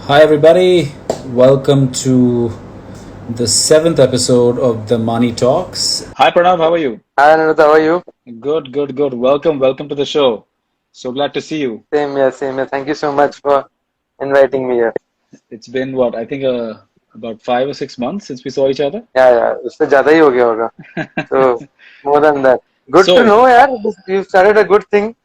Hi, everybody. Welcome to the seventh episode of the Money Talks. Hi, Pranav. How are you? Hi Anirudh, how are you? Good, good, good. Welcome to the show. So glad to see you. Same here, same here. Thank you so much for inviting me here. It's been what, I think about 5 or 6 months since we saw each other. उससे ज़्यादा ही हो गया होगा. So more than that. Good to So, know, yaar. You've started a good thing.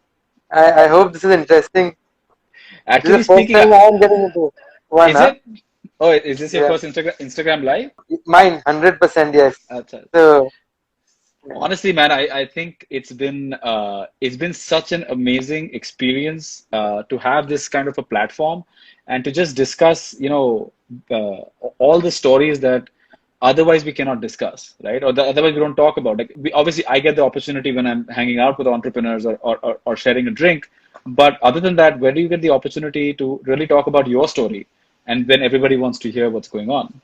I hope this is interesting. This is actually the first speaking, time I am getting into one, is huh? it? Oh, is this your Yeah, first Instagram live? mine 100% yes. Acha. So Honestly, man, I think it's been such an amazing experience to have this kind of a platform and to just discuss, uh, all the stories that otherwise we cannot discuss, right? Or otherwise we don't talk about. Like obviously, I get the opportunity when I'm hanging out with entrepreneurs or sharing a drink, but other than that, where do you get the opportunity to really talk about your story and when everybody wants to hear what's going on?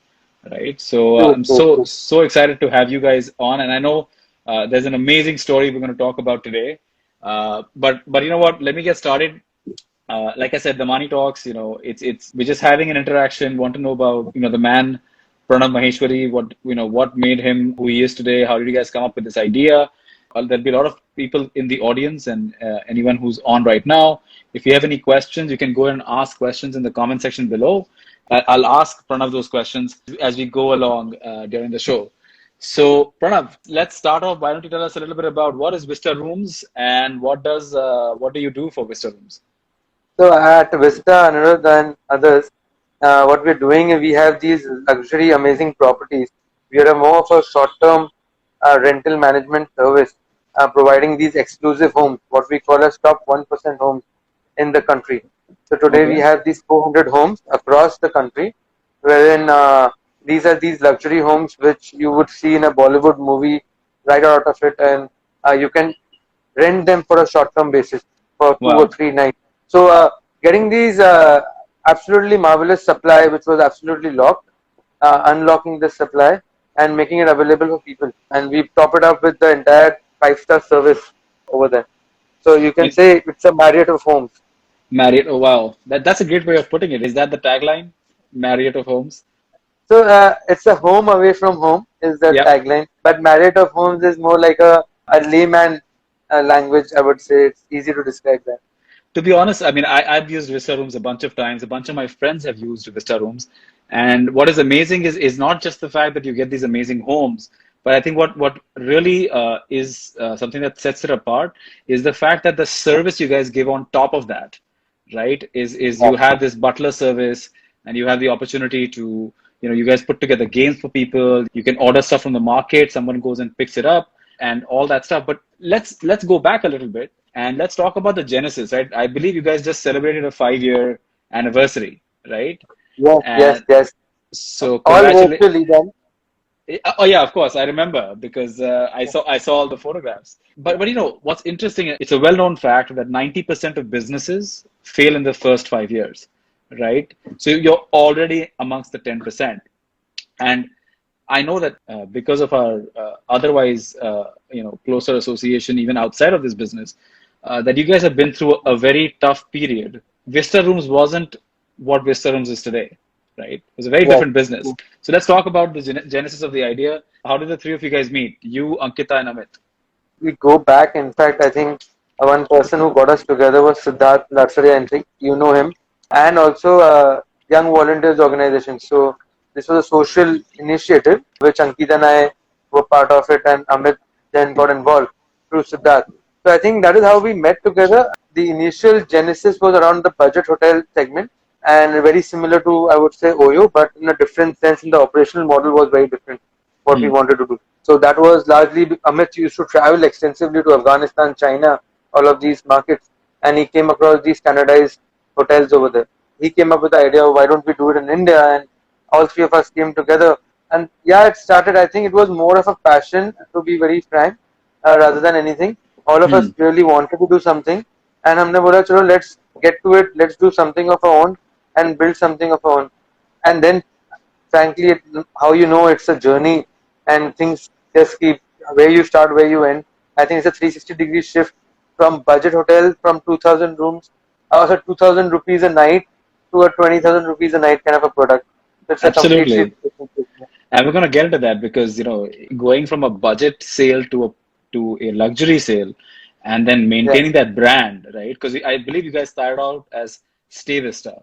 Right. So true, I'm true, true. so excited to have you guys on, and I know there's an amazing story we're going to talk about today. But you know what? Let me get started. Like I said, the money talks. It's we're just having an interaction. Want to know about the man Pranav Maheshwari. What made him who he is today? How did you guys come up with this idea? There'll be a lot of people in the audience and anyone who's on right now. If you have any questions, you can go and ask questions in the comment section below. I'll ask Pranav those questions as we go along during the show. So, Pranav, let's start off. Why don't you tell us a little bit about what is Vista Rooms and what do you do for Vista Rooms? So at Vista, Anirudh and others, what we're doing is we have these luxury, amazing properties. We are a more of a short-term rental management service, providing these exclusive homes, what we call as top 1% homes in the country. So today we Okay. have these 400 homes across the country, wherein these are these luxury homes which you would see in a Bollywood movie right out of it, and you can rent them for a short-term basis for 2 or 3 nights. So getting these absolutely marvelous supply, which was absolutely locked, unlocking this supply and making it available for people. And we top it up with the entire five-star service over there. So you can Wow. say it's a Marriott of homes. Marriott. Oh, wow. That's a great way of putting it. Is that the tagline? Marriott of Homes? So it's a home away from home is the Yep. tagline. But Marriott of homes is more like a layman language. I would say it's easy to describe that. To be honest, I mean, I've used Vista Rooms a bunch of times. A bunch of my friends have used Vista Rooms. And what is amazing is not just the fact that you get these amazing homes, but I think what really is something that sets it apart is the fact that the service you guys give on top of that, right? Is Yeah. you have this butler service and you have the opportunity to, you guys put together games for people. You can order stuff from the market. Someone goes and picks it up and all that stuff. But let's go back a little bit and let's talk about the genesis, right? I believe you guys just celebrated a 5 year anniversary, right? Yes, yes, And yes. so All congratulations. virtually then. Oh yeah, of course I remember because I saw all the photographs. But what's interesting? It's a well-known fact that 90% of businesses fail in the first 5 years, right? So you're already amongst the 10%. And I know that because of our otherwise, closer association, even outside of this business, that you guys have been through a very tough period. Vista Rooms wasn't what Vista Rooms is today, right? It was a very Yes. different business. So let's talk about the genesis of the idea. How did the three of you guys meet? You, Ankita, and Amit. We go back. In fact, I think one person who got us together was Siddharth Nursery Entry. You know him. And also Young Volunteers Organization. So this was a social initiative which Ankit and I were part of it, and Amit then got involved through Siddharth. So I think that is how we met together. The initial genesis was around the budget hotel segment and very similar to, I would say, Oyo, but in a different sense. In the operational model was very different what we Hmm. wanted to do. So that was largely Amit used to travel extensively to Afghanistan, China, all of these markets, and he came across these standardized hotels over there. He came up with the idea of why don't we do it in India, and all three of us came together. And yeah, it started. I think it was more of a passion, to be very frank, rather than anything. All of us Hmm. really wanted to do something, and हमने बोला चलो let's get to it. Let's do something of our own and build something of our own. And then frankly, how you know it's a journey and things just keep where you start, where you end. I think it's a 360-degree shift from budget hotel from 2000 rooms, also 2000 rupees a night to a 20,000 rupees a night kind of a product. It's a completely Absolutely. different thing. And we're going to get into that because, going from a budget sale to a luxury sale and then Yeah, maintaining that brand, right? Because I believe you guys started out as Stay Vista,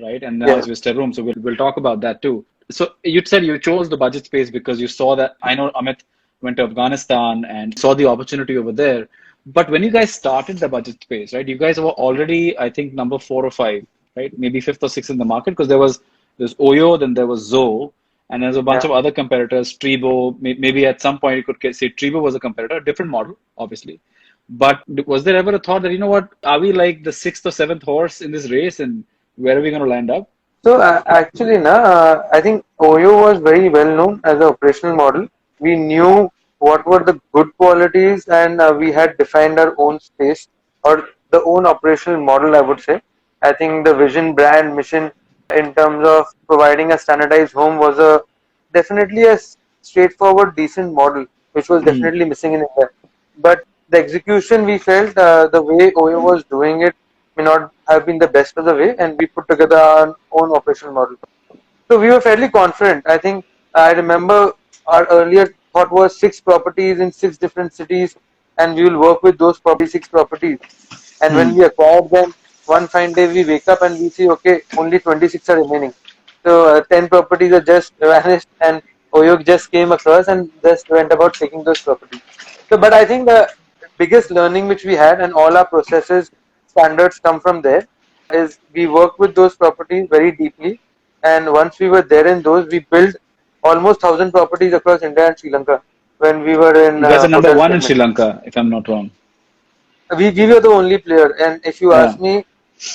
right? And now yeah, it's Vista Room. So we'll talk about that too. So you said you chose the budget space because you saw that. I know Amit went to Afghanistan and saw the opportunity over there. But when you guys started the budget space, right? You guys were already, I think, number 4 or 5, right? Maybe fifth or sixth in the market because there's Oyo, then there was Zoe, and there's a bunch yeah. of other competitors. Tribo, maybe at some point you could say Tribo was a competitor, different model, obviously. But was there ever a thought that, what, are we like the sixth or seventh horse in this race and where are we going to land up? So actually, I think Oyo was very well known as an operational model. We knew what were the good qualities, and we had defined our own space or the own operational model, I would say. I think the vision, brand, mission in terms of providing a standardized home was a definitely a straightforward, decent model, which was Hmm. definitely missing in India. But the execution, we felt the way Oyo was doing it may not have been the best of the way, and we put together our own operational model. So we were fairly confident. I think I remember our earlier thought was 6 properties in 6 different cities, and we will work with those properties, 6 properties. And when Hmm. we acquired them, one fine day we wake up and we see, okay, only 26 are remaining. So 10 properties are just vanished, and Oyog just came across and just went about taking those properties. So, but I think the biggest learning which we had, and all our processes standards come from there, is we work with those properties very deeply. And once we were there in those, we built almost 1,000 properties across India and Sri Lanka when we were in You guys are number hotel one in segment. Sri Lanka, if I'm not wrong. We were the only player, and if you Yeah, ask me,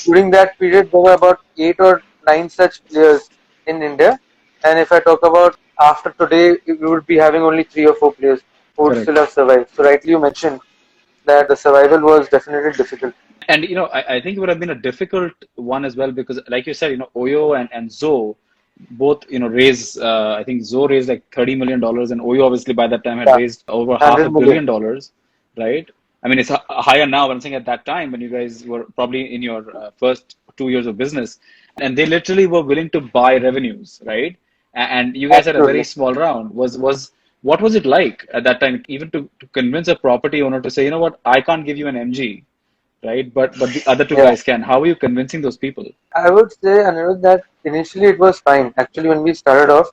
during that period there were about 8 or 9 such players in India. And if I talk about after today, we would be having only 3 or 4 players who would still correct. have survived. So rightly you mentioned that the survival was definitely difficult. And I think it would have been a difficult one as well because, like you said, Oyo and Zoe both raise. I think Zoe raised like $30 million, and Oyo obviously by that time had Yeah, raised over half a 100 million. billion dollars, right? I mean, it's higher now, but I'm saying at that time when you guys were probably in your first 2 years of business, and they literally were willing to buy revenues, right? And you guys had a very Absolutely. small round. Was What was it like at that time, even to convince a property owner to say, you know what, I can't give you an MG, right? But the other two Yeah. guys can. How are you convincing those people? I would say, Anirudh, that initially it was fine. Actually, when we started off,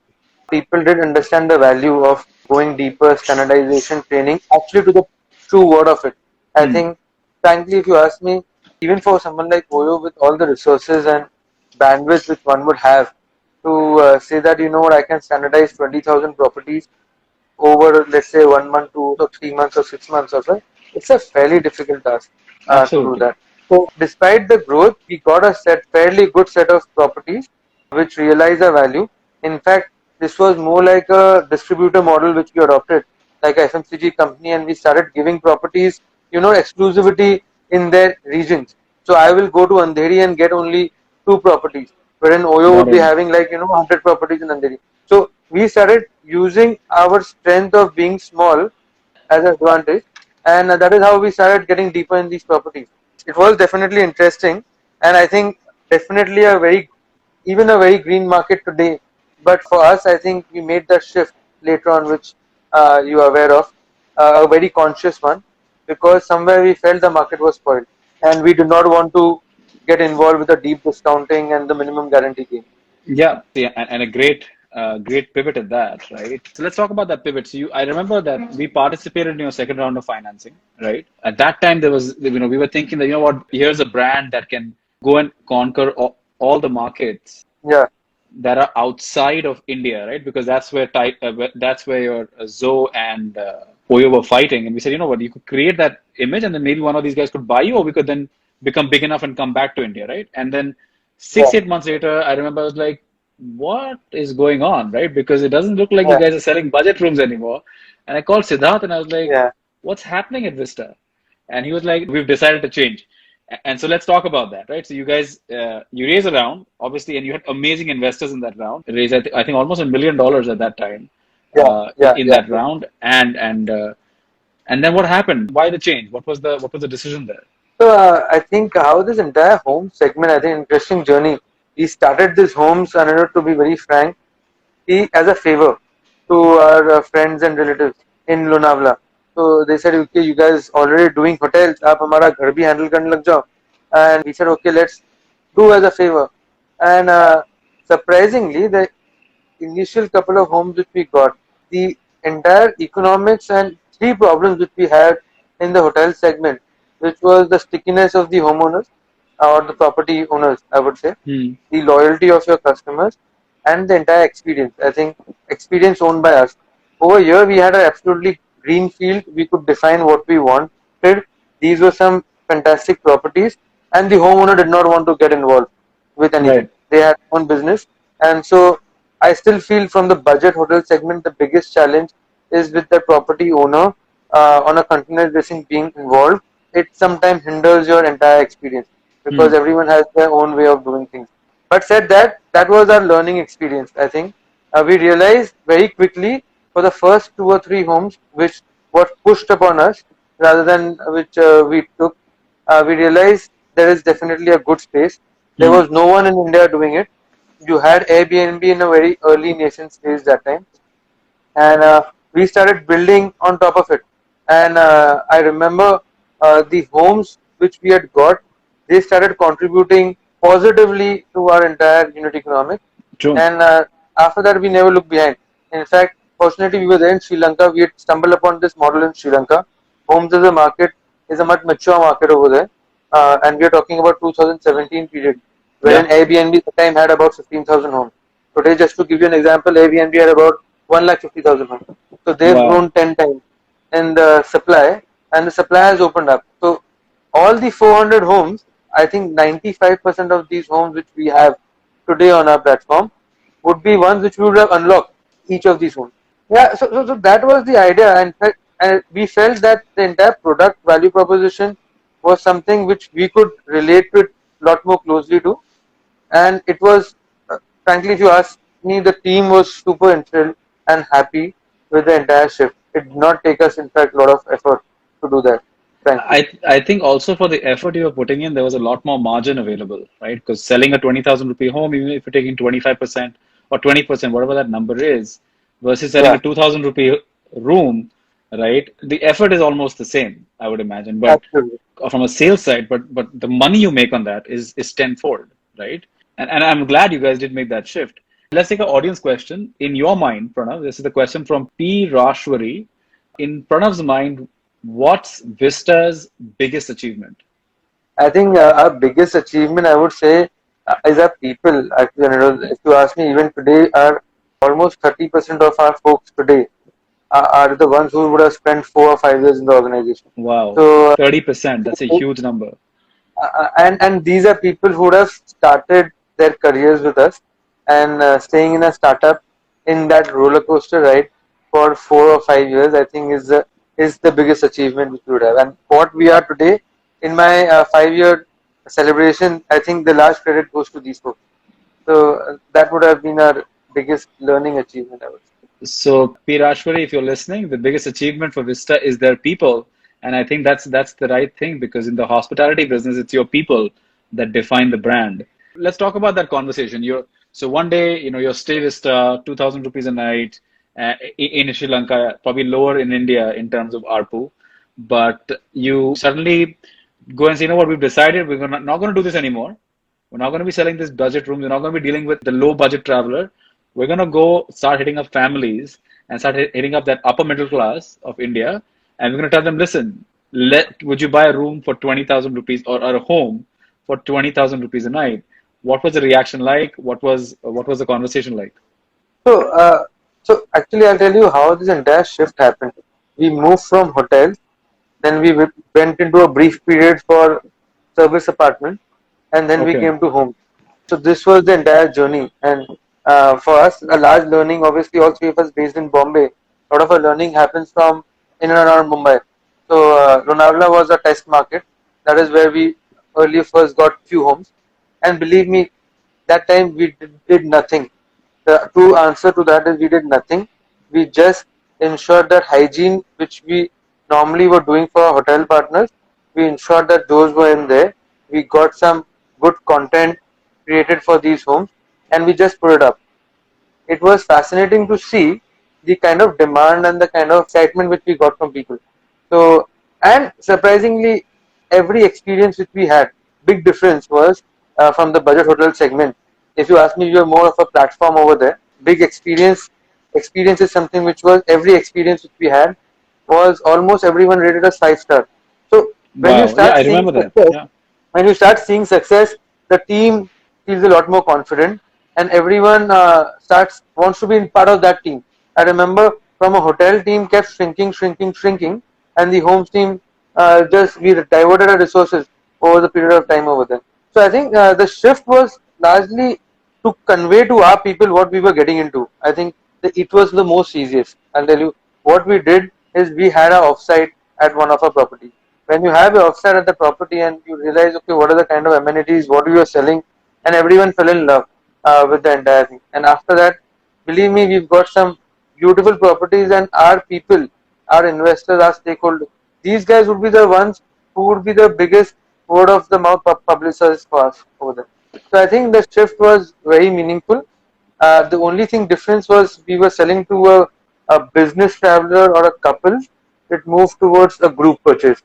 people did understand the value of going deeper, standardization training, actually to the true word of it. I Hmm. think, frankly, if you ask me, even for someone like Oyo with all the resources and bandwidth which one would have to say that, you know what, I can standardize 20,000 properties over, let's say, 1 month, 2 or 3 months or 6 months or so, it's a fairly difficult task to do Absolutely. that. So, despite the growth, we got a fairly good set of properties which realize the value. In fact, this was more like a distributor model which we adopted, like a FMCG company, and we started giving properties, exclusivity in their regions. So, I will go to Andheri and get only 2 properties, wherein Oyo Got would be it. having 100 properties in Andheri. So we started using our strength of being small as an advantage, and that is how we started getting deeper in these properties. It was definitely interesting, and I think definitely even a very green market today. But for us, I think we made that shift later on, which you are aware of, a very conscious one, because somewhere we felt the market was spoiled, and we did not want to get involved with the deep discounting and the minimum guarantee game. Yeah, yeah, and a great pivot at that, right? So let's talk about that pivot. So I remember that we participated in your second round of financing, right? At that time, there was, we were thinking that, what, here's a brand that can go and conquer all the markets Yeah, that are outside of India, right? Because that's where your Zoe and Oyo were fighting, and we said, you know what, you could create that image, and then maybe one of these guys could buy you, or we could then become big enough and come back to India, right? And then yeah, 6 8 months later, I remember I was like, what is going on, right? Because it doesn't look like you yeah, guys are selling budget rooms anymore. And I called Siddharth and I was like, yeah. what's happening at Vista? And he was like, we've decided to change. And so let's talk about that, right? So you guys, you raise a round, obviously, and you had amazing investors in that round. Raised, I think, almost $1 million at that time Yeah, yeah, in yeah, that yeah. round. And then what happened? Why the change? What was the decision there? So I think how this entire home segment, I think, interesting journey. We started these homes, and to be very frank, as a favor to our friends and relatives in Lonavala. So they said, okay, you guys already doing hotels, आप हमारा घर भी handle करने लग जाओ. And we said, okay, let's do as a favor. And surprisingly, the initial couple of homes which we got, the entire economics and three problems which we had in the hotel segment, which was the stickiness of the homeowners or the property owners, I would say, Hmm. the loyalty of your customers, and the entire experience. I think experience owned by us. Over here, we had an absolutely green field. We could define what we wanted. These were some fantastic properties, and the homeowner did not want to get involved with anything. Right. They had their own business, and so I still feel from the budget hotel segment, the biggest challenge is with the property owner on a continuous basis being involved. It sometimes hinders your entire experience because Hmm. everyone has their own way of doing things. But said that, that was our learning experience. I think we realized very quickly for the first two or three homes which were pushed upon us rather than which we took. We realized there is definitely a good space. There Hmm. was no one in India doing it. You had Airbnb in a very early nascent stage that time, and we started building on top of it. And I remember the homes which we had got, they started contributing positively to our entire unit economics. True. And after that, we never looked behind. In fact, fortunately, we were there in Sri Lanka. We had stumbled upon this model in Sri Lanka. Homes as a market is a much mature market over there, and we are talking about 2017 period, wherein Yeah. Airbnb at the time had about 15,000 homes. Today, just to give you an example, Airbnb had about 1,50,000 homes. So they've Wow. grown 10 times in the supply, and the supply has opened up. So all the 400 homes, I think 95% of these homes which we have today on our platform would be ones which we would have unlocked each of these homes. Yeah, so that was the idea, and we felt that the entire product value proposition was something which we could relate to it a lot more closely to, and it was, frankly, if you ask me, the team was super thrilled and happy with the entire shift. It did not take us, in fact, a lot of effort to do that, frankly. I think also for the effort you were putting in, there was a lot more margin available, right? Because selling a 20,000 rupee home, even if you're taking 25% or 20%, whatever that number is, versus selling Yeah, a 2,000 rupee room, right? The effort is almost the same, I would imagine. But absolutely. from a sales side, but the money you make on that is tenfold, right? And I'm glad you guys did make that shift. Let's take an audience question. In your mind, Pranav, this is the question from P. Rashwari. In Pranav's mind, what's Vista's biggest achievement? I think our biggest achievement, I would say, is our people. Actually, if you ask me, even today, our almost 30% of our folks today are the ones who would have spent 4 or 5 years in the organization. Wow, So, 30%. That's a huge number. and these are people who would have started their careers with us, and staying in a startup in that roller coaster ride for 4 or 5 years, I think is the biggest achievement which we would have. And what we are today, in my 5 year celebration, I think the large credit goes to these folks. So that would have been our biggest learning achievement, I would say. So, P. Rashwari, if you're listening, the biggest achievement for Vista is their people. And I think that's the right thing because in the hospitality business, it's your people that define the brand. Let's talk about that conversation. So one day, your stay Vista, 2,000 rupees a night in Sri Lanka, probably lower in India in terms of ARPU. But you suddenly go and say, you know what, we've decided not going to do this anymore. We're not going to be selling this budget room. We're not going to be dealing with the low budget traveler. We're going to go start hitting up families and start hitting up that upper middle class of India. And we're going to tell them, listen, would you buy a room for 20,000 rupees or a home for 20,000 rupees a night? What was the reaction like? What was the conversation like? So, so actually, I'll tell you how this entire shift happened. We moved from hotels. Then we went into a brief period for service apartment, and then we Okay. came to home. So this was the entire journey, and for us, a large learning. Obviously, all three of us based in Bombay. A lot of our learning happens from in and around Mumbai. So Lonavala was a test market. That is where we earlier first got few homes, and believe me, that time we did nothing. The true answer to that is we did nothing. We just ensured that hygiene, which we normally were doing for our hotel partners, we ensured that those were in there. We got some good content created for these homes, and we just put it up. It was fascinating to see the kind of demand and the kind of excitement which we got from people. So, and surprisingly, every experience which we had, big difference was from the budget hotel segment. If you ask me, we were more of a platform over there. Big experience. Experience is something which was every experience which we had was almost everyone rated as 5 star. So when you Wow. Yeah, start I seeing remember that. success, Yeah. the team feels a lot more confident, and everyone starts wants to be in part of that team. I remember from a hotel team kept shrinking, shrinking, shrinking, and the homes team just we diverted our resources over the period of time over there. So I think the shift was largely to convey to our people what we were getting into. I think it was the most easiest. I'll tell you what we did is we had our offsite at one of our properties. When you have your offsite at the property and you realize, okay, what are the kind of amenities, what you are selling, and everyone fell in love with the entire thing. And after that, believe me, we've got some beautiful properties, and our people, our investors, our stakeholders, these guys would be the ones who would be the biggest word of the mouth publicists for us over there. So I think the shift was very meaningful. The only thing difference was we were selling to a business traveler or a couple. It moved towards a group purchase,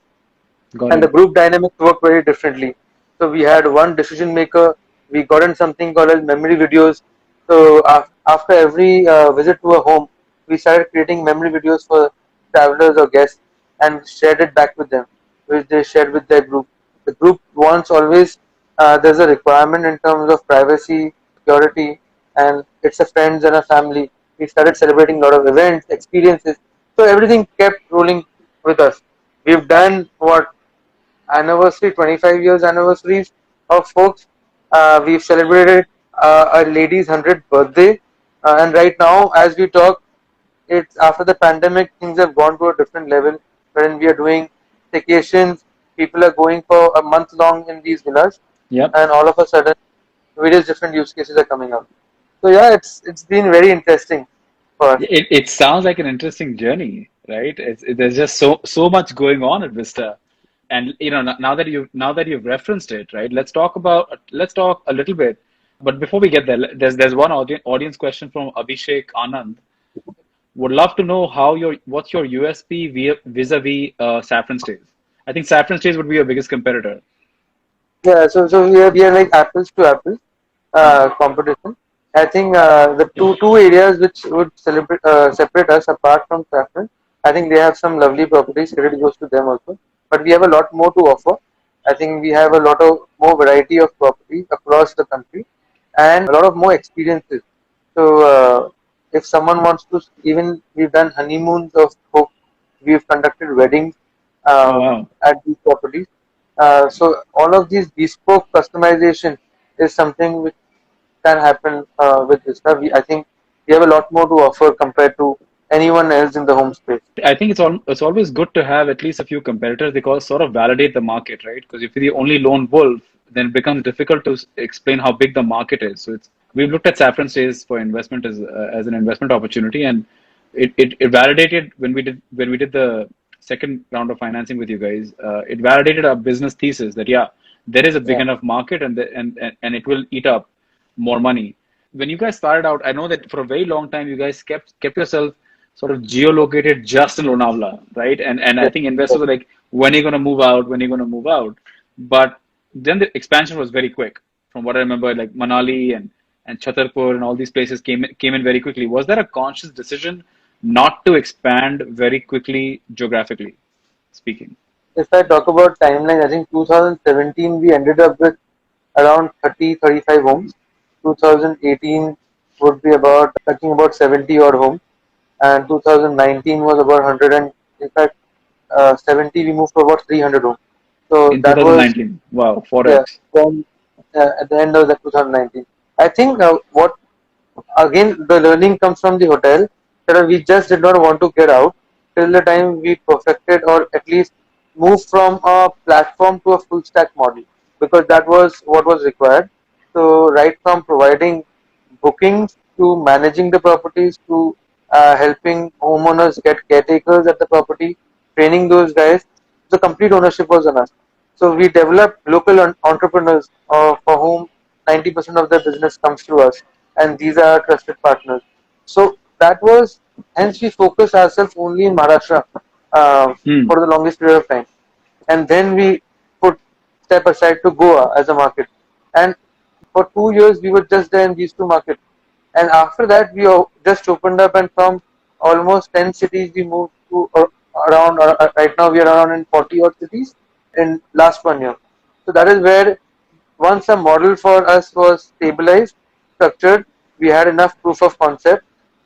Got and the it. group dynamics work very differently. So we had one decision maker. We got in something called as memory videos. So after every visit to a home, we started creating memory videos for travelers or guests and shared it back with them, which they shared with their group. The group wants always there's a requirement in terms of privacy, security, and it's a friends and a family. We started celebrating a lot of events, experiences. So everything kept rolling with us. We've done what anniversary, 25 years anniversaries of folks. We've celebrated a lady's 100th birthday. And right now, as we talk, it's after the pandemic, things have gone to a different level wherein we are doing staycations. People are going for a month long in these villas, Yep. and all of a sudden, various different use cases are coming up. So yeah, it's been very interesting for us. It sounds like an interesting journey, right? There's just so much going on at Vista, and now that you've referenced it, right? Let's talk a little bit. But before we get there, there's one audience question from Abhishek Anand. Would love to know what's your USP vis-a-vis Saffron Stays. I think Saffron Stays would be your biggest competitor. Yeah, so we are like apples to apples competition. I think the Yep. two areas which would separate us apart from Saffron, I think they have some lovely properties. Credit goes to them also, but we have a lot more to offer. I think we have a lot of more variety of properties across the country and a lot of more experiences. So if someone wants to, even we've done honeymoons of hope, we've conducted weddings Oh wow. at these properties. So all of these bespoke customization is something which can happen with Vista. I think we have a lot more to offer compared to anyone else in the home space. I think it's always good to have at least a few competitors because sort of validate the market, right? Because if you're the only lone wolf, then it becomes difficult to explain how big the market is. So we've looked at Saffron Stays for investment as an investment opportunity, and it validated when we did the second round of financing with you guys. It validated our business thesis that yeah, there is a big Yeah, enough market, and it will eat up more money. When you guys started out, I know that for a very long time you guys kept yourself sort of geolocated just in Lonavala, right? And I yeah, think investors were like, when are you going to move out? When are you going to move out? But then the expansion was very quick. From what I remember, like Manali and Chhatarpur and all these places came in very quickly. Was there a conscious decision not to expand very quickly geographically speaking? if I talk about timeline, I think 2017 we ended up with around 30-35 homes. 2018 would be about touching about 70 odd homes, and 2019 was about 100, and in fact 70 we moved to about 300 homes. So In that was, 2019? Wow, yeah. 4x. Then at the end of the 2019, I think what again the learning comes from the hotel that we just did not want to get out till the time we perfected or at least moved from a platform to a full stack model, because that was what was required. So right from providing bookings to managing the properties to helping homeowners get caretakers at the property, training those guys, the complete ownership was on us. So we developed local entrepreneurs for whom 90% of their business comes to us, and these are our trusted partners. So that was, hence we focused ourselves only in Maharashtra Hmm. for the longest period of time, and then we put step aside to Goa as a market, and for 2 years we were just there in these two markets, and after that we just opened up, and from almost 10 cities we moved to around, right now we are around in 40 odd cities in last 1 year. So that is where, once a model for us was stabilized, structured, we had enough proof of concept,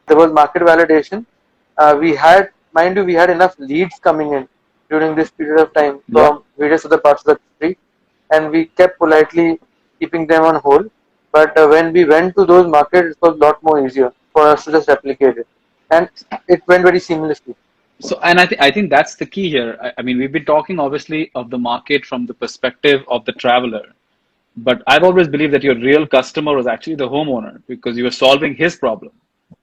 there was market validation. We had, mind you, we had enough leads coming in during this period of time Yeah. from various other parts of the country, and we kept politely keeping them on hold. But when we went to those markets, it was a lot more easier for us to just replicate it, and it went very seamlessly. So, and I think that's the key here. I mean, we've been talking obviously of the market from the perspective of the traveler, but I've always believed that your real customer was actually the homeowner because you were solving his problem.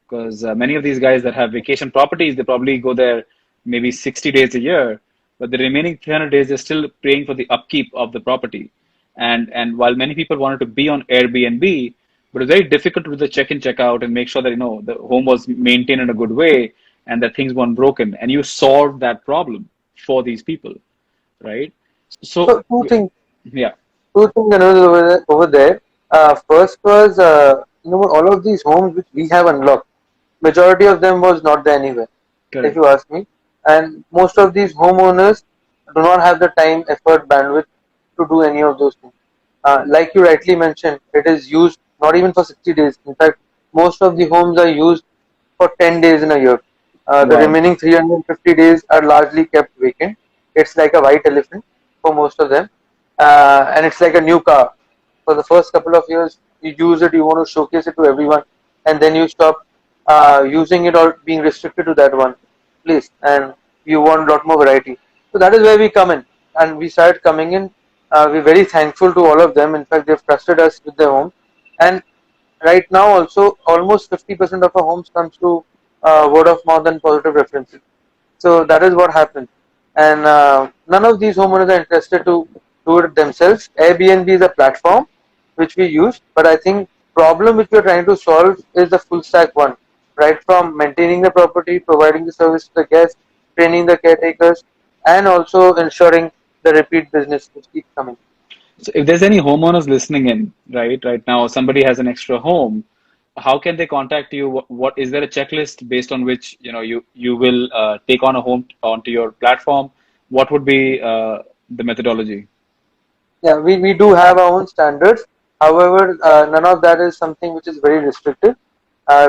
Because many of these guys that have vacation properties, they probably go there maybe 60 days a year, but the remaining 300 days they're still paying for the upkeep of the property. And while many people wanted to be on Airbnb, but it's very difficult to do the check-in, check-out, and make sure that the home was maintained in a good way and that things weren't broken. And you solved that problem for these people, right? So, So yeah, two things over there. First was, all of these homes which we have unlocked, majority of them was not there anywhere, if correct. you ask me. And most of these homeowners do not have the time, effort, bandwidth to do any of those things. Like you rightly mentioned, it is used not even for 60 days. In fact, most of the homes are used for 10 days in a year. The Wow. remaining 350 days are largely kept vacant. It's like a white elephant for most of them. And it's like a new car. For the first couple of years, you use it, you want to showcase it to everyone, and then you stop using it or being restricted to that one place, and you want a lot more variety. So that is where we come in, and we started coming in. We're very thankful to all of them. In fact, they've trusted us with their home, and right now also almost 50% of our homes comes to word of mouth and positive references. So that is what happens, and none of these homeowners are interested to do it themselves. Airbnb is a platform which we use, but I think problem which we are trying to solve is the full stack one, right from maintaining the property, providing the service to the guests, training the caretakers, and also ensuring the repeat business which keeps coming. So if there's any homeowners listening in, right now, somebody has an extra home, how can they contact you? What is there a checklist based on which you will take on a home onto your platform? What would be the methodology? Yeah, we do have our own standards. However, none of that is something which is very restrictive.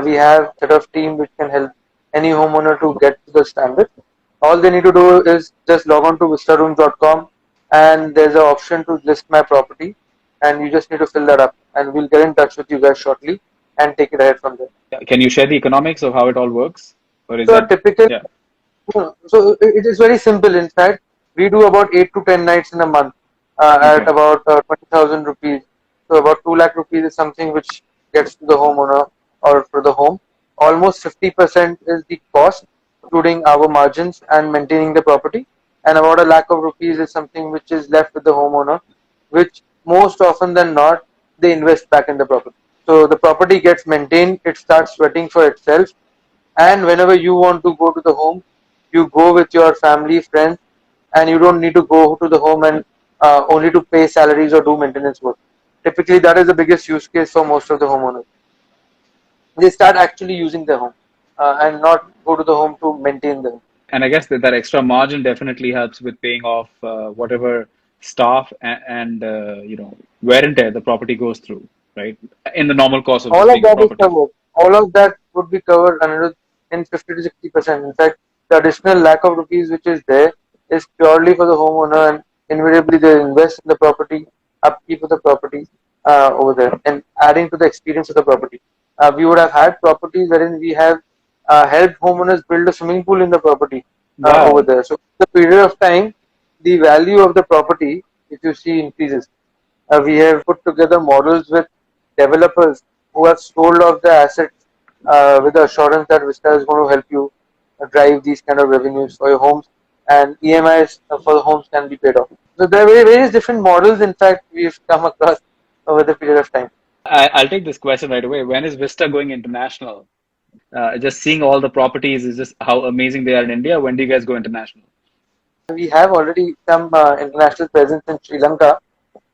We have set of team which can help any homeowner to get to the standard. All they need to do is just log on to vistarooms.com, and there's an option to list my property, and you just need to fill that up, and we'll get in touch with you guys shortly and take it ahead from there. Can you share the economics of how it all works, or is So a that typical, yeah? so it is very simple. In fact, we do about 8 to 10 nights in a month at Okay, about 20,000 rupees. So about 2 lakh rupees is something which gets to the homeowner or for the home. Almost 50% is the cost, including our margins and maintaining the property. And about a lakh of rupees is something which is left with the homeowner, which most often than not, they invest back in the property. So the property gets maintained, it starts sweating for itself, and whenever you want to go to the home, you go with your family, friends, and you don't need to go to the home and only to pay salaries or do maintenance work. Typically, that is the biggest use case for most of the homeowners. They start actually using the home and not go to the home to maintain the home. and I guess that extra margin definitely helps with paying off whatever staff and wear and tear the property goes through, right? In the normal course of All just of being a that is property. covered. All of that would be covered under in 50 to 60%. In fact, the additional lakh of rupees which is there is purely for the homeowner, and invariably they invest in the property, upkeep of the property over there, and adding to the experience of the property. We would have had properties wherein we have helped homeowners build a swimming pool in the property over Wow. there. So, the period of time, the value of the property, if you see, increases. We have put together models with developers who have sold off the assets with the assurance that Vista is going to help you drive these kind of revenues for your homes, and EMIs for the homes can be paid off. So there are various different models. In fact, we've come across. over the period of time. I'll take this question right away. When is Vista going international? Just seeing all the properties is just how amazing they are in India. When do you guys go international? We have already some international presence in Sri Lanka.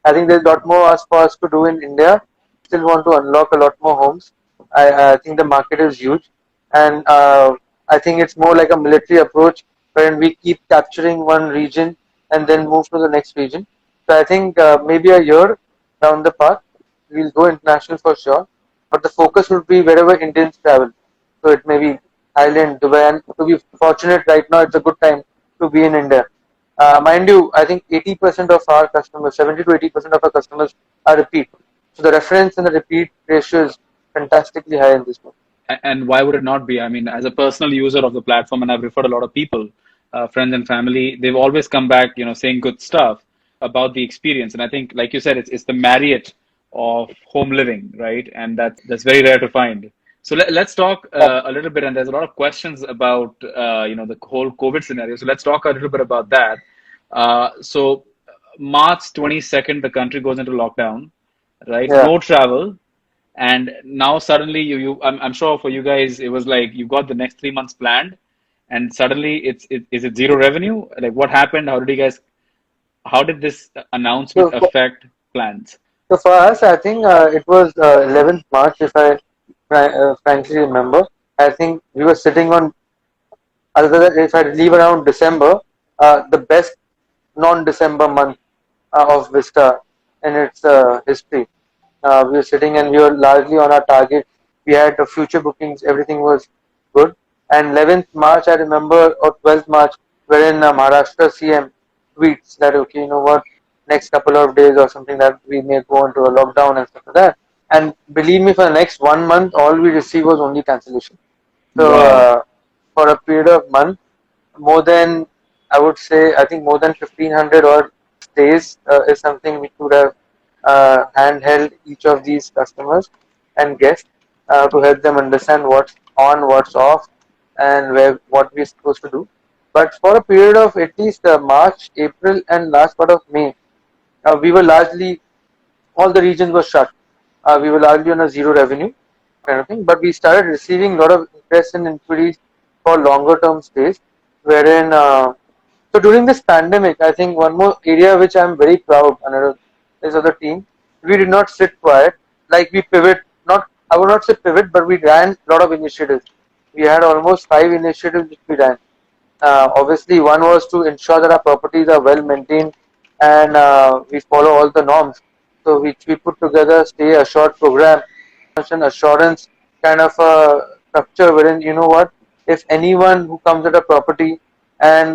I think there's a lot more for us to do in India. Still want to unlock a lot more homes. I think the market is huge, and I think it's more like a military approach wherein we keep capturing one region and then move to the next region. So I think maybe a year down the path, we'll go international for sure. But the focus would be wherever Indians travel. So it may be Thailand, Dubai, and to be fortunate right now, it's a good time to be in India. Mind you, I think 80% of our customers, 70 to 80% of our customers are repeat. So the reference and the repeat ratio is fantastically high in this one. And why would it not be? I mean, as a personal user of the platform, and I've referred a lot of people, friends and family, they've always come back, saying good stuff about the experience. And I think, like you said, it's the Marriott of home living, right? And that's very rare to find. So let's talk a little bit. And there's a lot of questions about, the whole COVID scenario. So let's talk a little bit about that. So March 22nd, the country goes into lockdown, right? Yeah. No travel. And now suddenly I'm sure for you guys, it was like you got the next 3 months planned and suddenly is it zero revenue? Like what happened? How did this announcement So, affect plans? so for us, I think it was 11th March, if I frankly remember. I think we were sitting on, other than if I leave around December, the best non-December month of Vista in its history. We were sitting and we were largely on our target. We had future bookings, everything was good. And 11th March, I remember, or 12th March, wherein Maharashtra CM tweets that, okay, you know what, next couple of days or something that we may go into a lockdown and stuff like that. And believe me, for the next 1 month, all we received was only cancellation. So Wow. for a period of month, more than I would say, I think more than 1500 or stays is something we could have handheld each of these customers and guests to help them understand what's on, what's off, and where what we're supposed to do. But for a period of at least March, April, and last part of May, we were largely all the regions were shut. We were largely on a zero revenue kind of thing, but we started receiving a lot of interest and inquiries for longer term stays, wherein so during this pandemic, I think one more area which I'm very proud, Anirudh, is of the team. We did not sit quiet. Like we pivot, not I would not say pivot, but we ran a lot of initiatives. We had almost 5 initiatives which we ran. Obviously, one was to ensure that our properties are well maintained and we follow all the norms. So we put together stay assured program, an assurance kind of a structure wherein you know what, if anyone who comes at a property and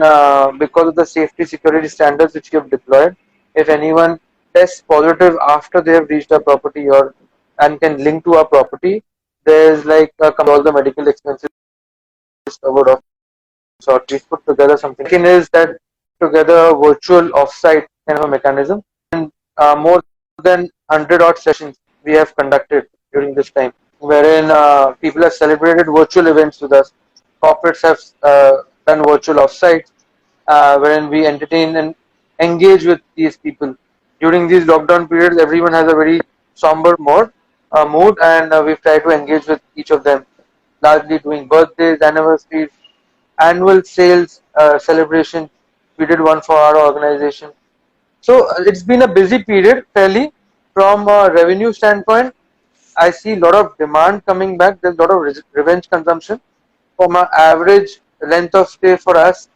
because of the safety security standards which we have deployed, if anyone tests positive after they have reached our property or and can link to our property, there's like all the medical expenses covered off. So we put together something. Second is that together a virtual offsite kind of a mechanism. More than 100 odd sessions we have conducted during this time, wherein people have celebrated virtual events with us. Corporates have done virtual offsites, wherein we entertain and engage with these people. During these lockdown periods, everyone has a very somber mood, and we've tried to engage with each of them, largely doing birthdays, anniversaries, annual sales celebration. We did one for our organization. So it's been a busy period, fairly. From a revenue standpoint, I see a lot of demand coming back. There's a lot of revenge consumption. From an average length of stay for us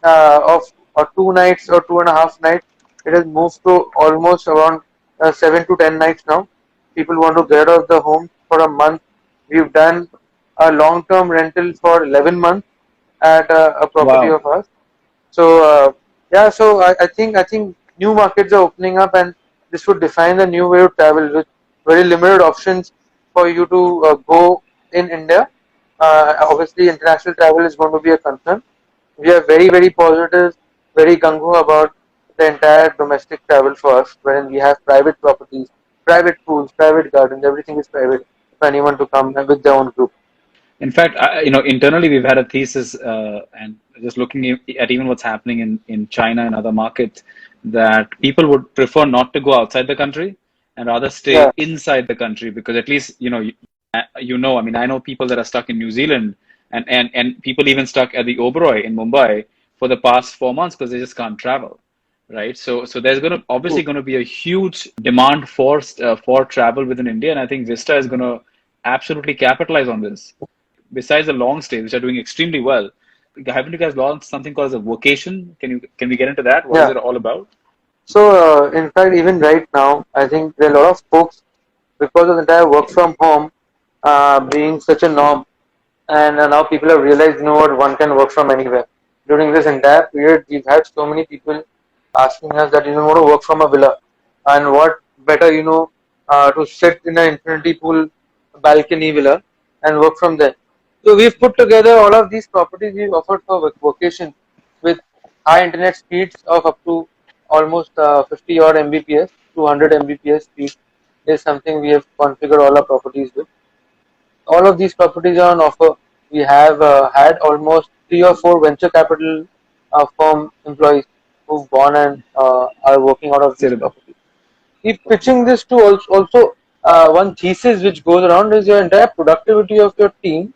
of 2 nights or 2.5 nights, it has moved to almost around 7 to 10 nights now. People want to get out of the home for a month. We've done a long-term rental for 11 months at a property Wow. of ours. So yeah, so I think new markets are opening up, and this would define the new way of travel with very limited options for you to go in India. Obviously, international travel is going to be a concern. We are very positive, very gung ho about the entire domestic travel for us, wherein we have private properties, private pools, private gardens, everything is private for anyone to come with their own group. In fact, internally we've had a thesis, and just looking at even what's happening in China and other markets, that people would prefer not to go outside the country and rather Yeah. stay inside the country because at least I mean I know people that are stuck in New Zealand and people even stuck at the Oberoi in Mumbai for the past 4 months because they just can't travel, right? So there's going to True. obviously going to be a huge demand for travel within India, and I think Vista is going to absolutely capitalize on this. Besides the long stays, which are doing extremely well, haven't you guys launched something called as a vocation? Can we get into that? What is Yeah. it all about? So, in fact, even right now, I think there are a lot of folks, because of the entire work from home being such a norm, and now people have realized, you know what, one can work from anywhere. During this entire period, we've had so many people asking us that, you know, want to work from a villa, and what better, to sit in an infinity pool balcony villa and work from there. So we've put together all of these properties we've offered for vocation with high internet speeds of up to almost 50 odd Mbps to 100 Mbps speed is something we have configured all our properties with. All of these properties are on offer. We have had almost 3 or 4 venture capital firm employees who've gone and are working out of these Say that. properties. Keep pitching this to also one thesis which goes around is your entire productivity of your team.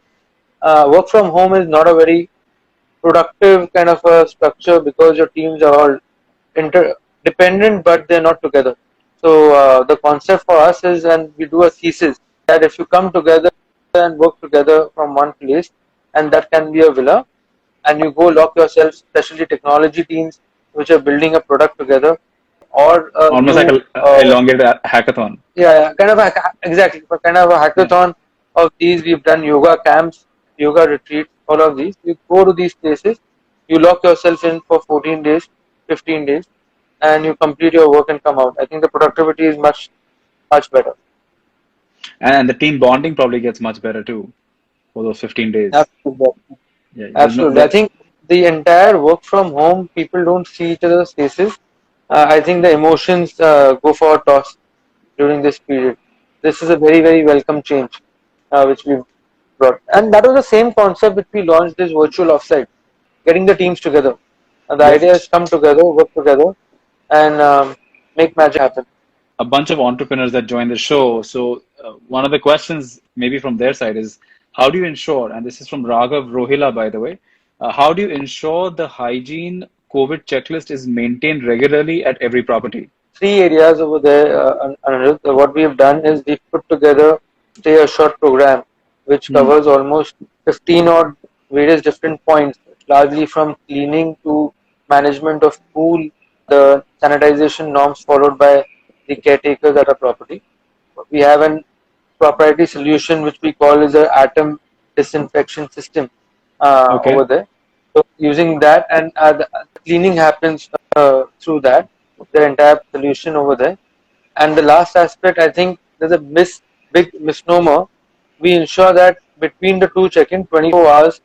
Work from home is not a very productive kind of a structure because your teams are all interdependent but they're not together. So the concept for us is, and we do a thesis that if you come together and work together from one place, and that can be a villa, and you go lock yourself, especially technology teams which are building a product together, or Almost like you a elongated hackathon. yeah, kind of exactly, but kind of a Yeah. hackathon of these. We've done yoga camps, yoga retreats, all of these. You go to these places, you lock yourself in for 14 days, 15 days, and you complete your work and come out. I think the productivity is much better. And the team bonding probably gets much better too for those 15 days. Absolutely. Yeah, there's no Absolutely. I think the entire work from home, people don't see each other's faces. I think the emotions go for a toss during this period. This is a very, very welcome change which we've brought. And that was the same concept which we launched this virtual offsite, getting the teams together. The idea is Yes, come together, work together, and make magic happen. a bunch of entrepreneurs that join the show. So one of the questions maybe from their side is how do you ensure, and this is from Raghav Rohila, by the way, how do you ensure the hygiene COVID checklist is maintained regularly at every property? Three areas over there. Anirudh. What we have done is we've put together stay assured program, which Hmm. covers almost 15 or various different points, largely from cleaning to management of pool, the sanitization norms followed by the caretakers at a property. We have an proprietary solution which we call is a atom disinfection system over Okay. there. So using that and the cleaning happens through that, the entire solution over there. And the last aspect, I think there's a big misnomer. We ensure that between the two check-in, 24 hours,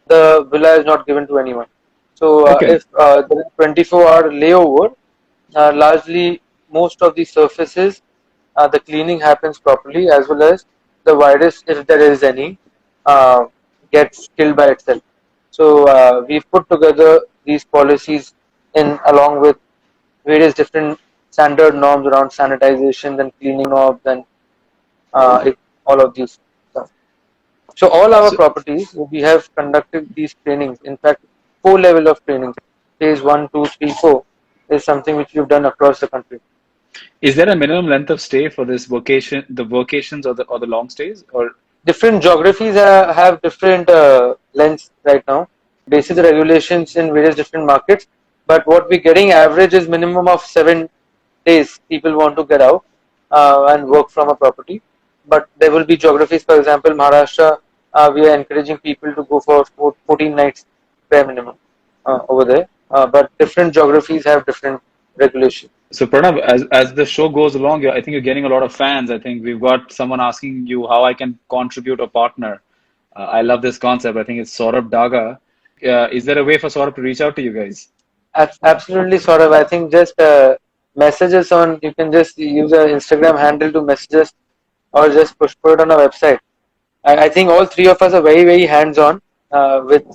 the villa is not given to anyone. So Okay. if there is 24-hour layover, largely most of the surfaces, the cleaning happens properly as well as the virus, if there is any, uh, gets killed by itself. So we've put together these policies in along with various different standard norms around sanitization and cleaning of and all of these stuff. So all our So properties, we have conducted these trainings. In fact, 4 level of trainings, phase 1, 2, 3, 4, is something which we've done across the country. is there a minimum length of stay for this vocation, the vocations or the long stays? Or Different geographies have different lengths right now, basis the regulations in various different markets. But what we're getting average is minimum of 7 days. People want to get out and work from a property. But there will be geographies, for example, Maharashtra. We are encouraging people to go for 14 nights bare minimum over there. But different geographies have different regulations. so Pranav, as the show goes along, I think you're getting a lot of fans. I think we've got someone asking you how I can contribute or partner. I love this concept. I think it's Saurabh Daga. Is there a way for Saurabh to reach out to you guys? Absolutely, sort of. I think just messages on. You can just use an Instagram handle to message us, or just put it on our website. I think all three of us are very very hands on with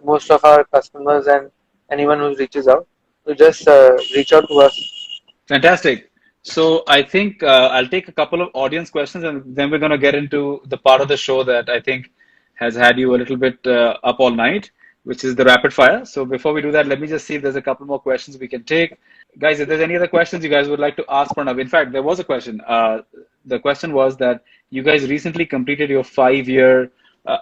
most of our customers and anyone who reaches out. So just reach out to us. Fantastic. So I think I'll take a couple of audience questions, and then we're going to get into the part of the show that I think has had you a little bit up all night, which is the rapid fire. So before we do that, let me just see if there's a couple more questions we can take. Guys, if there's any other questions you guys would like to ask Pranav. In fact, there was a question. The question was that you guys recently completed your 5-year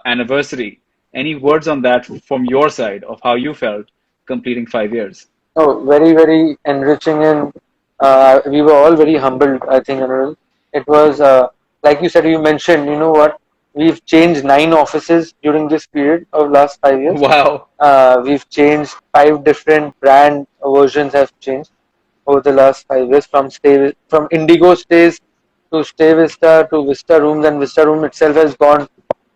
anniversary. Any words on that from your side of how you felt completing 5 years? Oh, very, very enriching, and we were all very humbled, I think, Anurag. It was, like you said, you mentioned, you know what, we've changed 9 offices during this period of last 5 years. Wow. We've changed 5 different brand versions have changed over the last 5 years from Indigo stays to Stay Vista to Vista Rooms, and Vista Room itself has gone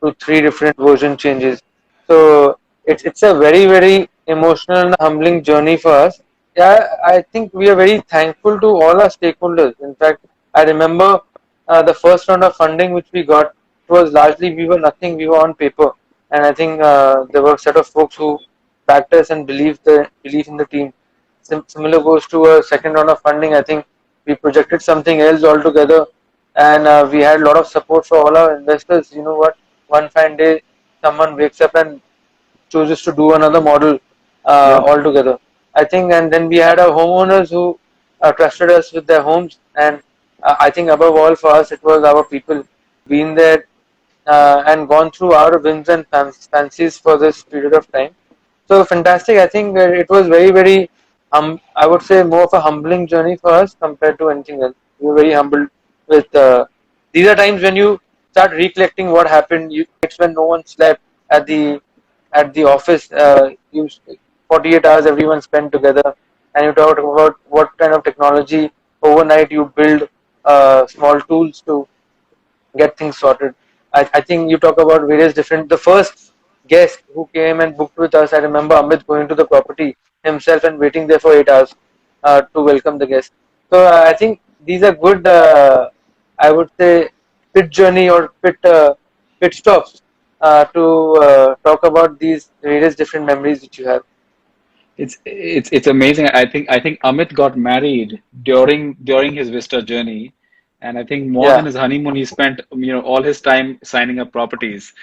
to 3 different version changes. So it's a very, very emotional and humbling journey for us. Yeah, I think we are very thankful to all our stakeholders. In fact, I remember the first round of funding which we got was largely we were nothing, we were on paper, and I think there were a set of folks who backed us and believed in the team. Similar goes to a second round of funding. I think we projected something else altogether, and we had a lot of support for all our investors. You know what? One fine day, someone wakes up and chooses to do another model Yep. altogether. I think, and then we had our homeowners who trusted us with their homes, and I think above all for us, it was our people being there and gone through our wins and fancies for this period of time. So fantastic. I think it was very, very, I would say more of a humbling journey for us compared to anything else. We were very humbled with, these are times when you start recollecting what happened. It's when no one slept at the office. 48 hours everyone spent together, and you talked about what kind of technology overnight you build small tools to get things sorted. I think you talk about various different. The first guest who came and booked with us, I remember Amit going to the property himself and waiting there for 8 hours to welcome the guest. So I think these are good. I would say pit journey or pit stops to talk about these various different memories which you have. It's amazing. I think Amit got married during his Vista journey, and I think more than Yeah, his honeymoon, he spent all his time signing up properties,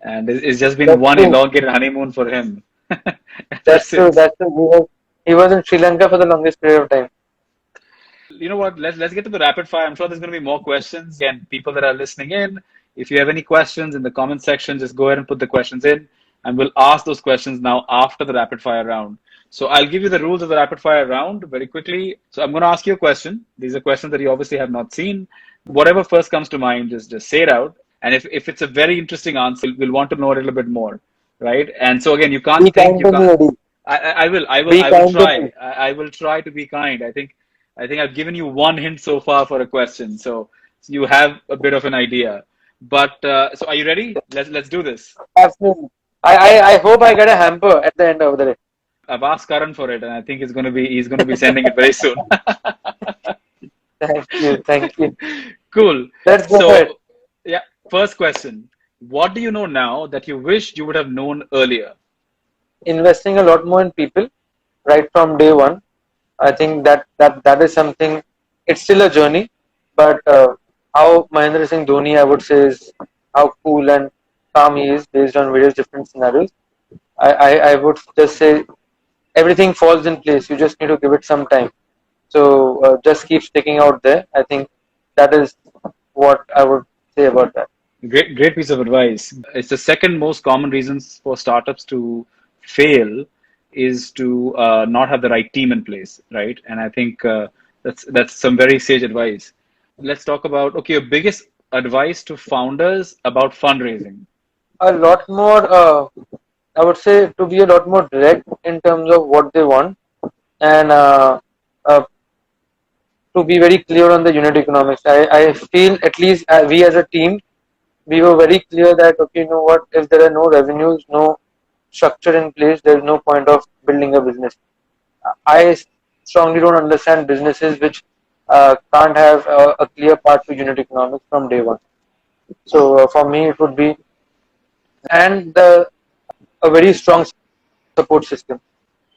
and it's just been that's one true. elongated honeymoon for him ever That's true. since. That's true. He was in Sri Lanka for the longest period of time. You know what? Let's get to the rapid fire. I'm sure there's going to be more questions. Again, people that are listening in, if you have any questions in the comment section, just go ahead and put the questions in, and we'll ask those questions now after the rapid fire round. So I'll give you the rules of the rapid fire round very quickly. So I'm going to ask you a question. These are questions that you obviously have not seen. Whatever first comes to mind, just say it out. And if it's a very interesting answer, we'll want to know a little bit more, right? And so again, you can't Be think, kind you to me, can't. Eddie. Be I will kind to try. me. I will try to be kind. I think I've given you one hint so far for a question, so you have a bit of an idea. But so are you ready? Let's do this. Absolutely. I hope I get a hamper at the end of the day. I've asked Karan for it, and I think he's gonna be sending it very soon. Thank you. Thank you. Cool. Let's go for it. So yeah, first question. What do you know now that you wish you would have known earlier? Investing a lot more in people right from day one. I think that is something. It's still a journey, but how Mahendra Singh Dhoni, I would say, is how cool and calm he is based on various different scenarios. I would just say everything falls in place. You just need to give it some time. So just keep sticking out there. I think that is what I would say about that. Great piece of advice. It's the second most common reasons for startups to fail is to not have the right team in place, right? And I think that's some very sage advice. Let's talk about okay, your biggest advice to founders about fundraising. A lot more, I would say, to be a lot more direct in terms of what they want, and uh, to be very clear on the unit economics. I feel at least we as a team, we were very clear that, okay, you know what, if there are no revenues, no structure in place, there's no point of building a business. I strongly don't understand businesses which can't have a clear path to unit economics from day one. So for me, it would be, and a very strong support system.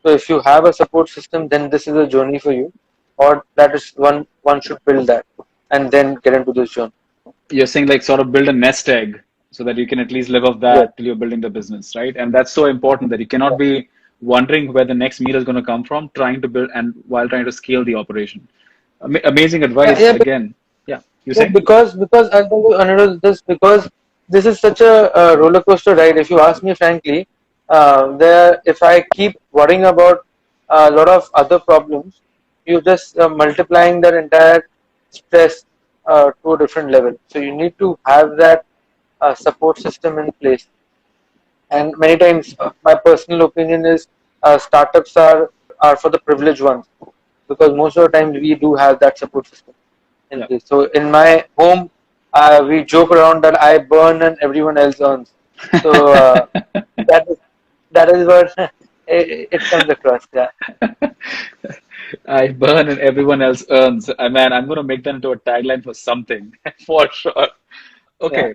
So if you have a support system, then this is a journey for you. or that is one should build that and then get into this journey. You're saying like sort of build a nest egg so that you can at least live off Yes. that till you're building the business, right? And that's so important that you cannot be wondering where the next meal is going to come from, trying to build and while trying to scale the operation. Amazing Yeah, advice yeah, again. Yeah, you yeah, saying? because I'll tell you, Anirudh, this because this is such a roller coaster ride. If you ask me frankly, there if I keep worrying about a lot of other problems, you just multiplying that entire stress to a different level. So you need to have that support system in place. And many times, my personal opinion is startups are for the privileged ones because most of the time we do have that support system in Yeah. place. So in my home, we joke around that I burn and everyone else earns. So that is that is what it comes across. Yeah, I burn and everyone else earns. Man, I'm going to make that into a tagline for something for sure. yeah. Okay.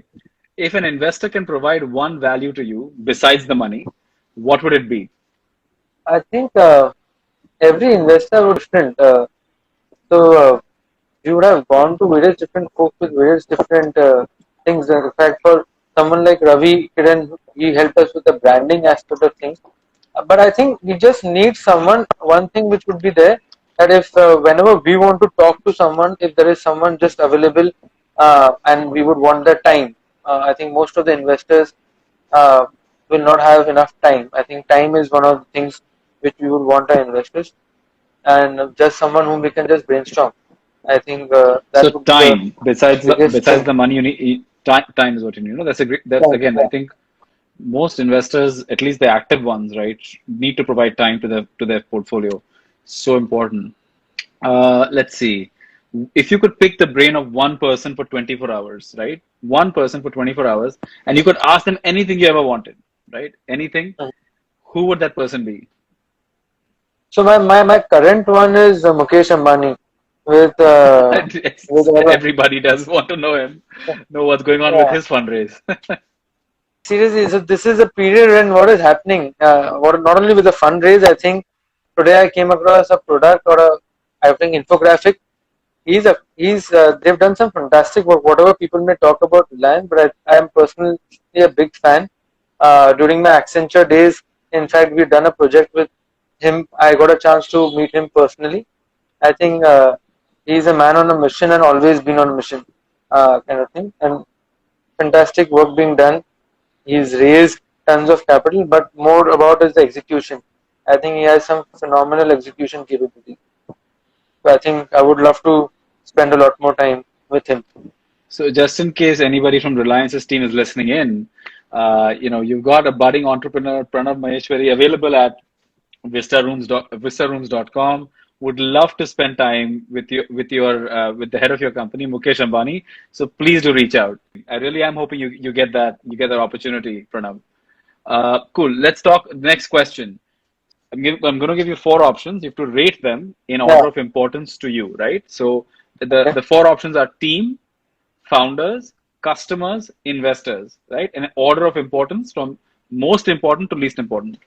If an investor can provide one value to you besides the money, what would it be? I think every investor would be different. So we would have gone to various different folks with various different things. In fact, for someone like Ravi Kiran, he helped us with the branding aspect of things. But I think we just need someone. One thing which would be there that if whenever we want to talk to someone, if there is someone just available and we would want the time, I think most of the investors uh, will not have enough time. I think time is one of the things which we would want our investors and just someone whom we can just brainstorm. I think So that would be the time, besides biggest besides thing. the money, you need time is what you need. That's a great. That's Yeah, again, I yeah. think most investors, at least the active ones, right, need to provide time to their portfolio. So important. Let's see. If you could pick the brain of one person for 24 hours, right? One person for 24 hours, and you could ask them anything you ever wanted, right? Anything. Mhm. Who would that person be? So my current one is Mukesh Ambani with with Everybody does want to know him, know what's going on with yeah. his fundraise. Seriously, so this is a period when what is happening. What not only with the fundraise, I think today I came across a product or a I think infographic. He's they've done some fantastic work. Whatever people may talk about Reliance, but I am personally a big fan. During my Accenture days, in fact, we've done a project with him. I got a chance to meet him personally. I think he's a man on a mission and always been on a mission, kind of thing. And fantastic work being done. He's raised tons of capital, but more about is the execution. I think he has some phenomenal execution capability. So I think I would love to spend a lot more time with him. So just in case anybody from Reliance's team is listening in, you've got a budding entrepreneur, Pranav Maheshwari, available at vistarooms.com. Would love to spend time with you, with the head of your company, Mukesh Ambani. So please do reach out. I really am hoping you get that opportunity, Pranav. Cool. Let's talk. Next question. I'm going to give you four options. You have to rate them in Yeah. order of importance to you, right? So Okay. the four options are team, founders, customers, investors, right? In order of importance from most important to least important.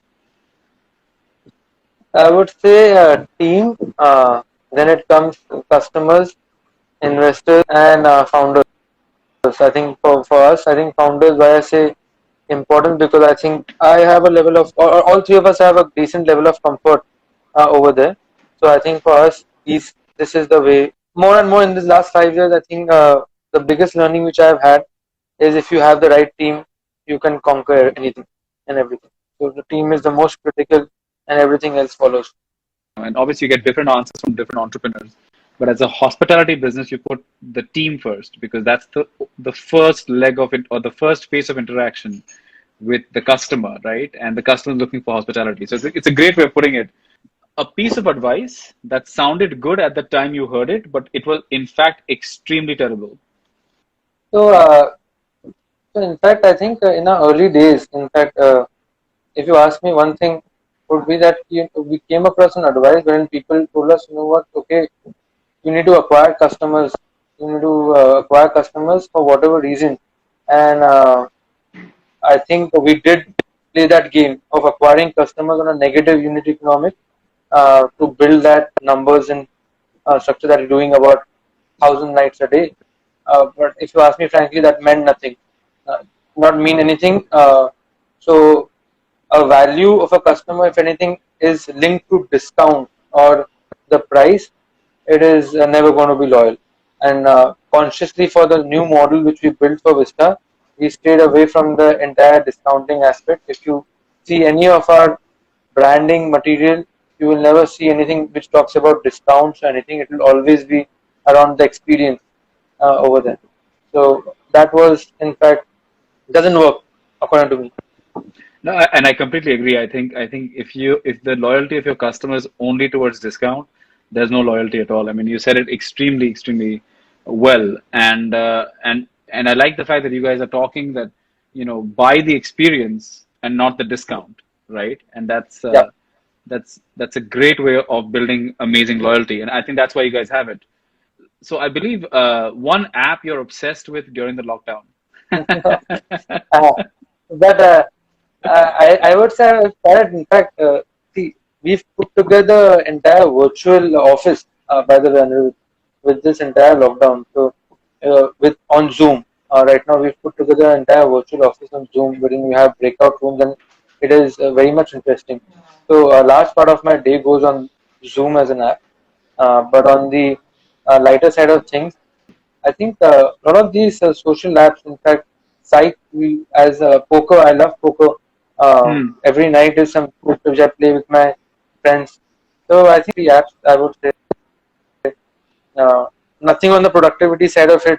I would say team. Then it comes customers, investors, and founders. I think for us, I think founders. Why I say important because I think I have a level of all three of us have a decent level of comfort over there. So I think for us, this is the way. More and more in this last 5 years, I think the biggest learning which I have had is if you have the right team, you can conquer anything and everything. So the team is the most critical, and everything else follows. And obviously, you get different answers from different entrepreneurs. But as a hospitality business, you put the team first because that's the first leg of it or the first phase of interaction with the customer, right? And the customer is looking for hospitality. So it's a great way of putting it. A piece of advice that sounded good at the time you heard it, but it was in fact extremely terrible. So, so in fact, I think in our early days, in fact, if you ask me, one thing would be that we came across an advice wherein people told us, you know what, okay, you need to acquire customers. You need to acquire customers for whatever reason, and I think we did play that game of acquiring customers on a negative unit economic to build that numbers in structure that you're doing about 1,000 nights a day. But if you ask me frankly, that meant nothing. Uh, Not mean anything. So a value of a customer, if anything, is linked to discount or the price, it is never going to be loyal. And consciously for the new model which we built for Vista, we stayed away from the entire discounting aspect. If you see any of our branding material, you will never see anything which talks about discounts or anything. It will always be around the experience over there. So that was, in fact, doesn't work according to me. No, and I completely agree. I think if the loyalty of your customer is only towards discount, there's no loyalty at all. I mean, you said it extremely well, and I like the fact that you guys are talking that buy the experience and not the discount, right? And Yeah. that's a great way of building amazing loyalty, and I think that's why you guys have it. So I believe one app you're obsessed with during the lockdown. Uh, but I would say that in fact, see, we've put together entire virtual office by the way, Anirudh, with this entire lockdown. So with on Zoom, right now we've put together an entire virtual office on Zoom, wherein we have breakout rooms, and it is very much interesting. So a large part of my day goes on Zoom as an app, but on the lighter side of things, I think a lot of these social apps, in fact, site we as poker. I love poker. Hmm. Every night is some which I play with my friends. So I think the apps I would say uh, nothing on the productivity side of it,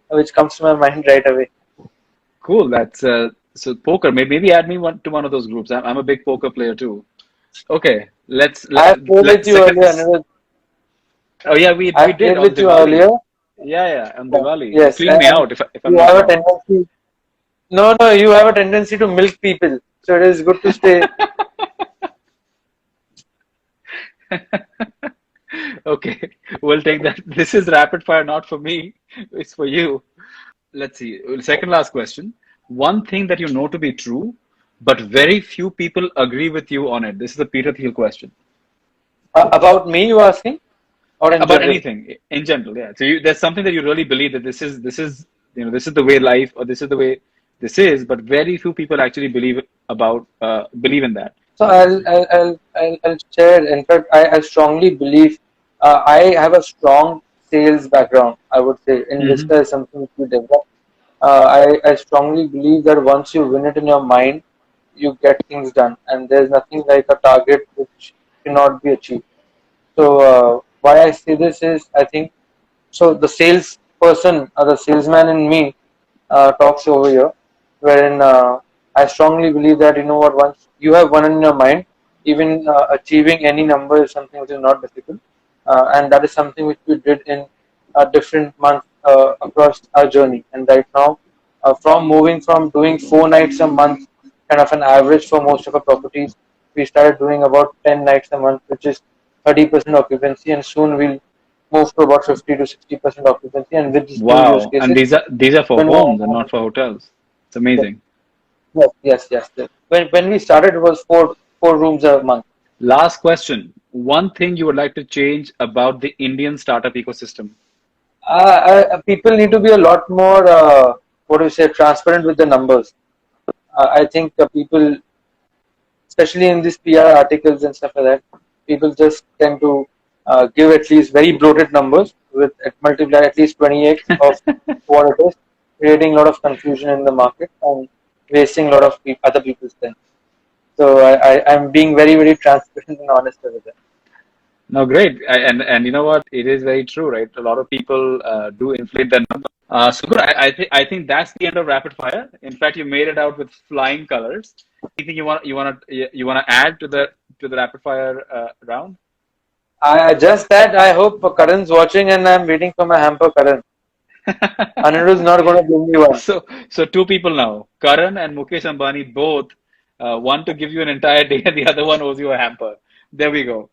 which comes to my mind right away. Cool. That's so poker. Maybe add me to one of those groups. I'm a big poker player too. Okay, I have played with you second. earlier, Anirudh. Oh yeah, we I have did played on with you earlier. Diwali. Yeah, on Yeah. Diwali. You Yes, cleaned me and out if I'm you not have a wrong. tendency. No, no, you have a tendency to milk people. So it is good to stay. Okay, we'll take that. This is rapid fire, not for me. It's for you. Let's see. Second last question. One thing that you know to be true, but very few people agree with you on it. This is a Peter Thiel question. About me, you asking, or in About general? anything in general, yeah. So there's something that you really believe that this is this is the way life, or this is the way this is, but very few people actually believe in that. So I'll share. In fact, I strongly believe I have a strong sales background. I would say Hmm. Invista is something which we develop. I strongly believe that once you win it in your mind, you get things done, and there's nothing like a target which cannot be achieved. So why I say this is I think so the salesperson or the salesman in me talks over here, wherein I strongly believe that you know what once you have one in your mind, even achieving any number is something which is not difficult, and that is something which we did in different months across our journey. And right now, from moving from doing 4 nights a month, kind of an average for most of our properties, we started doing about 10 nights a month, which is 30% occupancy, and soon we'll move to about 50 to 60% occupancy. And with these new use Wow, and cases, these are for when homes and not for hotels. It's yes, amazing. yes. When we started, it was four rooms a month. Last question. One thing you would like to change about the Indian startup ecosystem? People need to be a lot more, what do you say, transparent with the numbers. I think people, especially in these PR articles and stuff like that, people just tend to give at least very bloated numbers with multiply at least 20x of what it is, creating a lot of confusion in the market and wasting a lot of other people's time. So I'm being very transparent and honest with it. No, great. And you know what? It is very true, right? A lot of people do inflate that number. So good. I think that's the end of rapid fire. In fact, you made it out with flying colors. Anything you want to add to the rapid fire round? I just that I hope Karan's watching and I'm waiting for my hamper, Karan. Anirudh's not going to give me one. So two people now. Karan and Mukesh Ambani both one to give you an entire day, and the other one owes you a hamper. There we go.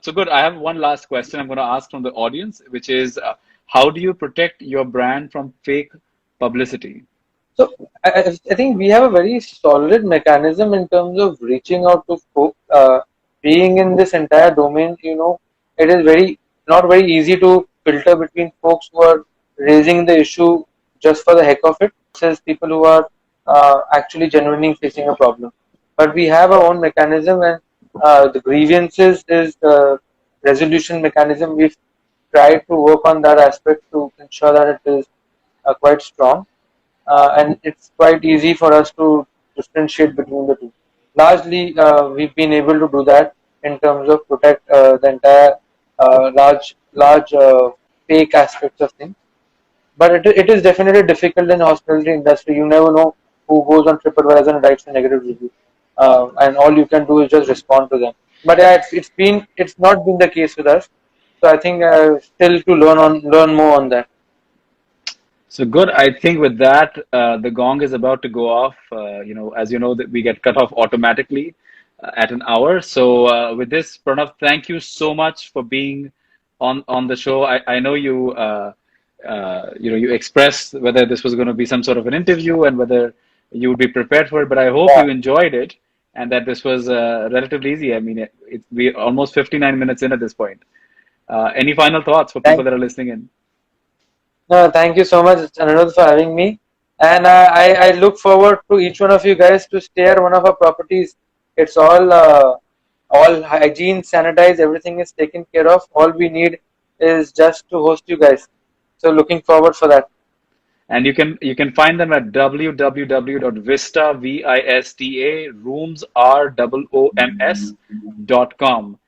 So good. I have one last question I'm going to ask from the audience, which is, how do you protect your brand from fake publicity? So I think we have a very solid mechanism in terms of reaching out to folks. Being in this entire domain, you know, it is very. not very easy to filter between folks who are raising the issue just for the heck of it versus people who are actually genuinely facing a problem. But we have our own mechanism, and the grievances is the resolution mechanism. We've tried to work on that aspect to ensure that it is quite strong, and it's quite easy for us to differentiate between the two. Largely, we've been able to do that in terms of protect the entire large fake aspects of things. But it is definitely difficult in the hospitality industry. You never know who goes on TripAdvisor and writes a negative review, and all you can do is just respond to them. But yeah, it's not been the case with us. So I think still to learn more on that. So good. I think with that, the gong is about to go off. As you know, that we get cut off automatically at an hour. So with this, Pranav, thank you so much for being on the show. I know you expressed whether this was going to be some sort of an interview and whether you would be prepared for it. But I hope Yeah. you enjoyed it and that this was relatively easy. I mean, we're almost 59 minutes in at this point. Any final thoughts for people Thank that are listening in? No, thank you so much, Anirudh, for having me. And I look forward to each one of you guys to stay at one of our properties. It's all hygiene, sanitized, everything is taken care of. All we need is just to host you guys. So looking forward for that. And you can find them at www.vista rooms.com.